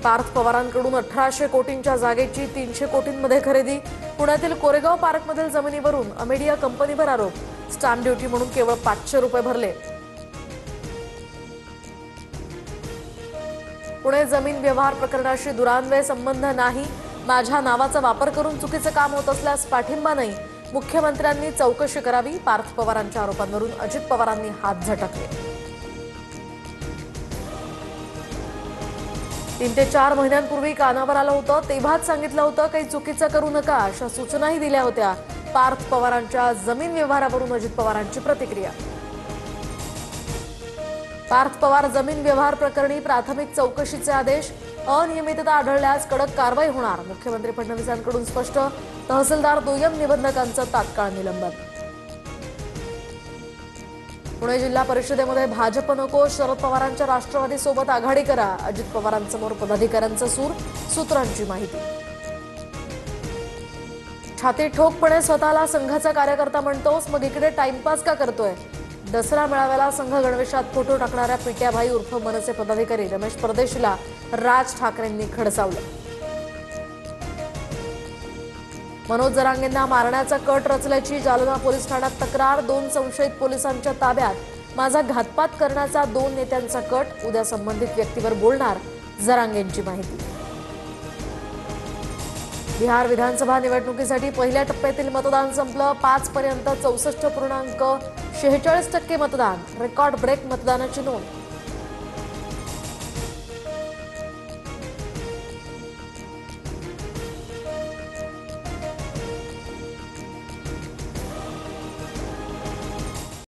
पार्थ पवारांकडून 1800 कोटींच्या जागेची 300 कोटींमध्ये खरेदी। पुण्यातील कोरेगाव पार्कमधील जमिनीवरून अमेडिया कंपनीवर आरोप। स्टॅम्प ड्युटी म्हणून केवळ 500 रुपये भरले। पुणे जमीन व्यवहार प्रकरणाशी दुरान्वय संबंध नाही। माझ्या नावाचा वापर करून चुकीचं काम होत असल्यास पाठिंबा नाही। मुख्यमंत्र्यांनी चौकशी करावी। पार्थ पवारांच्या आरोपांवरून अजित पवारांनी हात झटकले। 3 ते 4 महिन्यांपूर्वी कानावर आलं होतं, तेव्हाच सांगितलं होतं काही चुकीचं करू नका अशा सूचनाही दिल्या होत्या। पार्थ पवारांच्या जमीन व्यवहारावरून अजित पवारांची प्रतिक्रिया। पार्थ पवार जमीन व्यवहार प्रकरणी प्राथमिक चौकशीचे आदेश। अनियमितता आढळल्यास कडक कारवाई होणार। मुख्यमंत्री फडणवीसांकडून स्पष्ट। तहसीलदार दुय्यम निबंधकांचं तात्काळ निलंबन। पुणे जिल्हा परिषदेमध्ये भाजप नको, शरद पवारांच्या राष्ट्रवादीसोबत आघाडी करा। अजित पवारांसमोर पदाधिकाऱ्यांचा सूर। सूत्रांची माहिती। छाती ठोकपणे स्वतःला संघाचा कार्यकर्ता म्हणतोस, मग इकडे टाइमपास का करतोय? दसरा मेळाव्याला संघ गणवेशात फोटो टाकणाऱ्या पिट्याभाई उर्फ मनसे पदाधिकारी रमेश परदेशीला राज ठाकरेंनी खडसावलं। मनोज जरांगेंना मारण्याचा कट रचल्याची जालना पोलीस ठाण्यात तक्रार। 2 संशयित पोलिसांच्या ताब्यात। माझा घातपात करण्याचा 2 नेत्यांचा कट। उद्या संबंधित व्यक्तीवर बोलणार, जरांगेंची माहिती। बिहार विधानसभा निवडणुकीसाठी पहिल्या टप्प्यातील मतदान संपलं। 5 पर्यंत 64.46% मतदान। रेकॉर्ड ब्रेक मतदानाची नोंद।